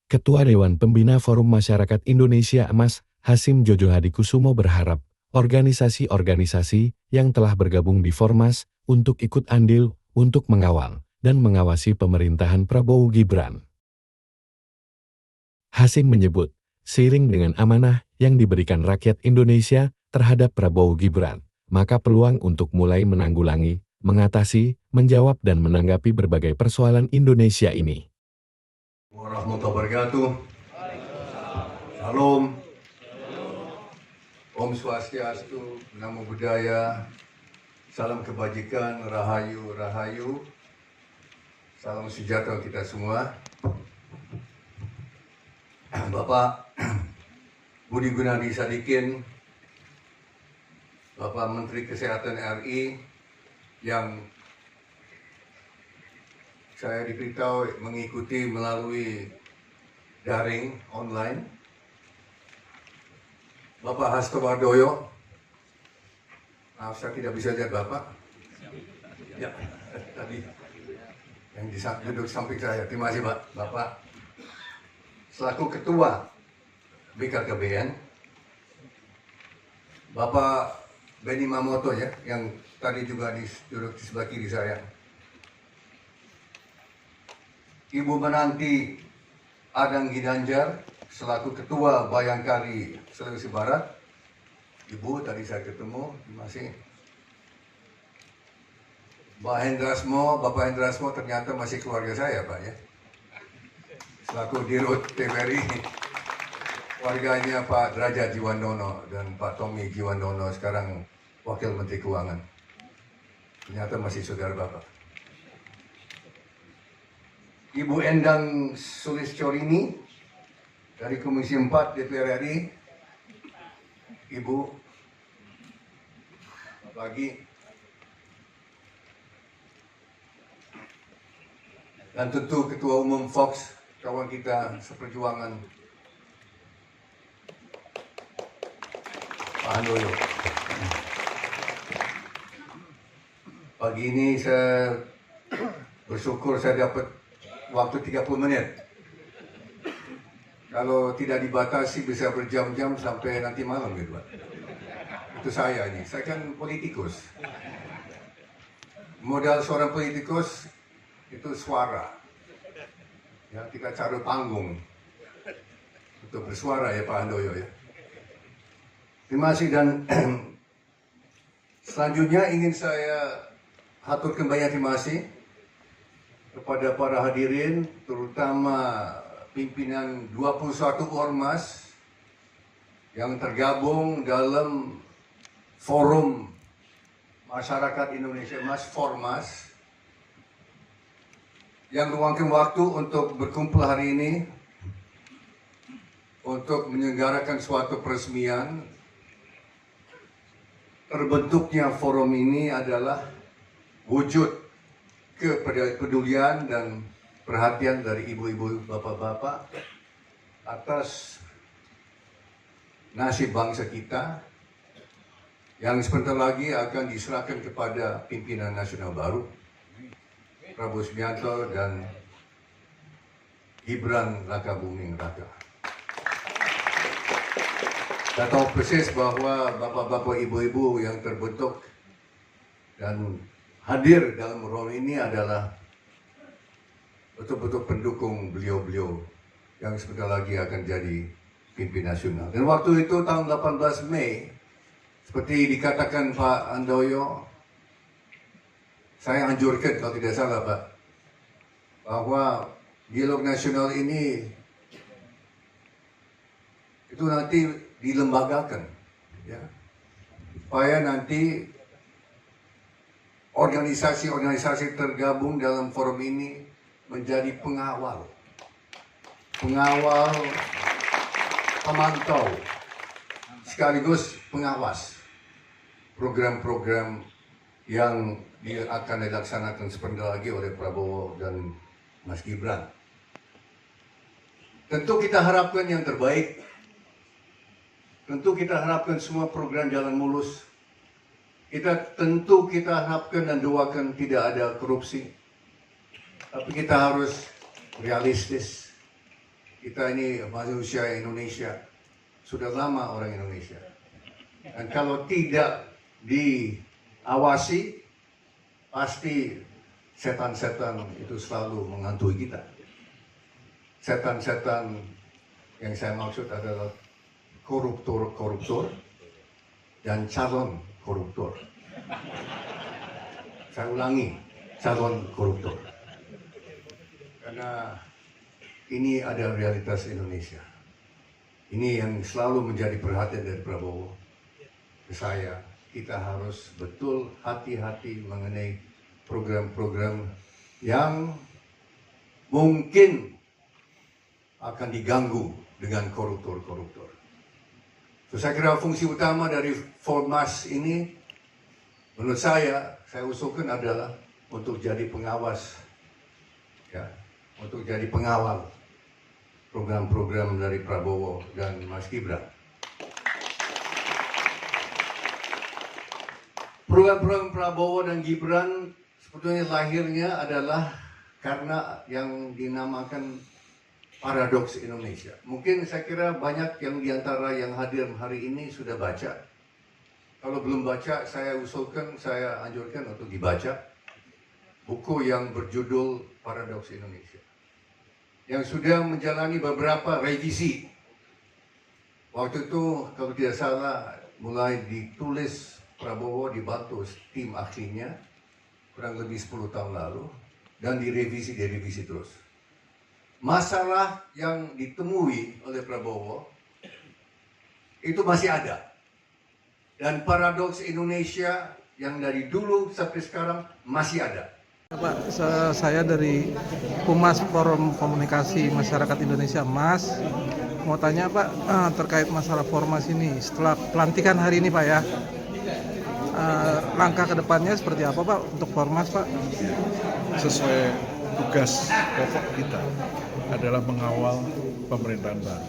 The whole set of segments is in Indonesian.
Ketua Dewan Pembina Forum Masyarakat Indonesia Mas Hasim Jojo Hadikusumo berharap organisasi-organisasi yang telah bergabung di Formas untuk ikut andil untuk mengawal dan mengawasi pemerintahan Prabowo Gibran. Hasim menyebut, seiring dengan amanah yang diberikan rakyat Indonesia terhadap Prabowo Gibran, maka peluang untuk mulai menanggulangi, mengatasi, menjawab dan menanggapi berbagai persoalan Indonesia ini. Warahmatullahi wabarakatuh. Salam. Om Swastiastu, Namo Buddhaya, salam kebajikan, rahayu, rahayu. Salam sejahtera kita semua. Bapak Budi Gunadi Sadikin, Bapak Menteri Kesehatan RI yang saya diberitahu mengikuti melalui daring online, Bapak Hasto Wardoyo, maaf saya tidak bisa lihat Bapak. Ya, tadi yang duduk samping saya. Terima kasih Pak. Bapak selaku Ketua BKKBN, Bapak Benny Mamoto ya, yang tadi juga duduk di sebelah kiri saya. Ibu Menanti Adang Ginanjar selaku Ketua Bayangkari Sulawesi Barat. Ibu tadi saya ketemu, terima kasih. Bapak Hendrasmo ternyata masih keluarga saya Pak ya. Selaku Dirut TVRI, keluarganya Pak Derajat Jiwandono dan Pak Tommy Jiwandono sekarang Wakil Menteri Keuangan. Ternyata masih saudara Bapak. Ibu Endang Sulistyorini dari Komisi 4 DPR RI. Ibu lagi. Dan tentu Ketua Umum Fox, kawan kita seperjuangan, Pak Handoyo. Pagi ini saya bersyukur saya dapat waktu 30 menit. Kalau tidak dibatasi bisa berjam-jam sampai nanti malam gitu Pak. Itu saya ini, saya kan politikus. Modal seorang politikus itu suara. Ya, kita cari panggung untuk bersuara ya Pak Handoyo ya. Terima kasih dan selanjutnya ingin saya haturkan banyak terima kasih kepada para hadirin, terutama pimpinan 21 ormas yang tergabung dalam Forum Masyarakat Indonesia Mas Formas yang meluangkan waktu untuk berkumpul hari ini untuk menyelenggarakan suatu peresmian. Terbentuknya forum ini adalah wujud kepedulian dan perhatian dari ibu-ibu, bapak-bapak atas nasib bangsa kita yang sebentar lagi akan diserahkan kepada pimpinan nasional baru, Prabowo Subianto dan Gibran Rakabuming Raka. Saya tahu persis bahwa bapak-bapak, ibu-ibu yang terbentuk dan hadir dalam role ini adalah betul-betul pendukung beliau-beliau yang sebentar lagi akan jadi pimpinan nasional. Dan waktu itu tahun 18 Mei, seperti dikatakan Pak Handoyo, saya anjurkan kalau tidak salah Pak, bahwa dialog nasional ini itu nanti dilembagakan, ya, supaya nanti organisasi-organisasi tergabung dalam forum ini menjadi pengawal, pemantau, sekaligus pengawas program-program yang akan dilaksanakan sebentar lagi oleh Prabowo dan Mas Gibran. Tentu kita harapkan yang terbaik. Tentu kita harapkan semua program jalan mulus. Tentu kita harapkan dan doakan tidak ada korupsi. Tapi kita harus realistis. kita ini manusia Indonesia, sudah lama orang Indonesia. Dan kalau tidak diawasi, pasti setan-setan itu selalu menghantui kita. Setan-setan yang saya maksud adalah koruptor-koruptor dan calon koruptor. Saya ulangi, calon koruptor. Karena ini ada realitas Indonesia. Ini yang selalu menjadi perhatian dari Prabowo ke saya. Kita harus betul hati-hati mengenai program-program yang mungkin akan diganggu dengan koruptor-koruptor. So, saya kira fungsi utama dari Formas ini, menurut saya usulkan adalah untuk jadi pengawas, ya, untuk jadi pengawal program-program dari Prabowo dan Mas Gibran. Program-program Prabowo dan Gibran sebetulnya lahirnya adalah karena yang dinamakan paradoks Indonesia. Mungkin saya kira banyak yang diantara yang hadir hari ini sudah baca. Kalau belum baca, saya usulkan, saya anjurkan untuk dibaca buku yang berjudul Paradoks Indonesia, yang sudah menjalani beberapa revisi. Waktu itu, kalau tidak salah, mulai ditulis Prabowo dibantu tim ahlinya kurang lebih 10 tahun lalu, dan direvisi terus. Masalah yang ditemui oleh Prabowo itu masih ada. Dan paradoks Indonesia yang dari dulu sampai sekarang masih ada. Pak, saya dari Humas Forum Komunikasi Masyarakat Indonesia, Mas. Mau tanya Pak, terkait masalah Formas ini, setelah pelantikan hari ini Pak ya, langkah kedepannya seperti apa Pak untuk Formas Pak? Sesuai tugas pokok kita adalah mengawal pemerintahan baru.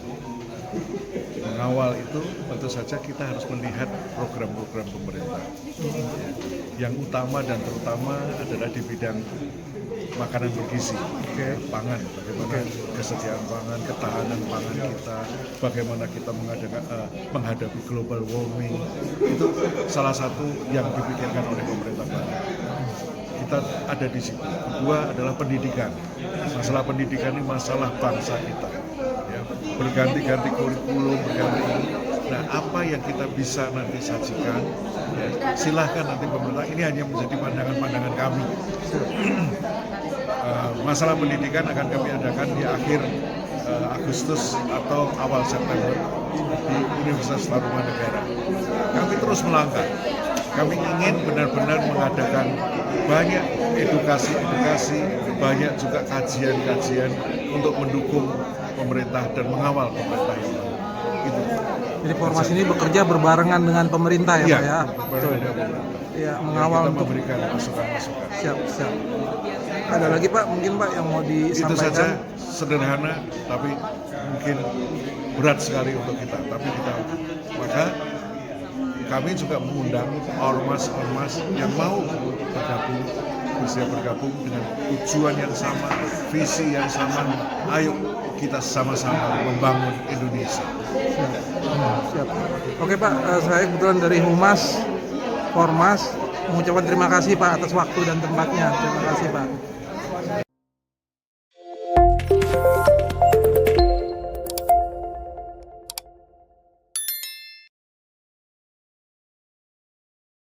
Mengawal itu tentu saja kita harus melihat program-program pemerintah. Yang utama dan terutama adalah di bidang makanan bergizi, pangan, bagaimana kesediaan pangan, ketahanan pangan kita, bagaimana kita menghadapi global warming, itu salah satu yang dipikirkan oleh pemerintah baru. Kita ada di situ. Kedua adalah pendidikan. Masalah pendidikan ini masalah bangsa kita. Ya, berganti-ganti kurikulum, Nah, apa yang kita bisa nanti sajikan, ya, silahkan nanti pemerintah. Ini hanya menjadi pandangan-pandangan kami. Masalah pendidikan akan kami adakan di akhir Agustus atau awal September di Universitas Tarumanegara. Kami terus melangkah. Kami ingin benar-benar mengadakan banyak edukasi, banyak juga kajian untuk mendukung pemerintah dan mengawal pemerintah yang baru. Gitu. Jadi Formas ini bekerja berbarengan dengan pemerintah ya Pak ya? Betul. Ya, mengawal kita untuk memberikan masukan-masukan. Siap. Ada lagi Pak, mungkin Pak yang mau disampaikan? Itu saja, sederhana, tapi mungkin berat sekali untuk kita. Maka kami juga mengundang ormas-ormas yang mau bergabung dengan tujuan yang sama, visi yang sama. Ayo kita sama-sama membangun Indonesia. Siap. Oke Pak, saya kebetulan dari Humas Formas mengucapkan terima kasih Pak atas waktu dan tempatnya. Terima kasih Pak.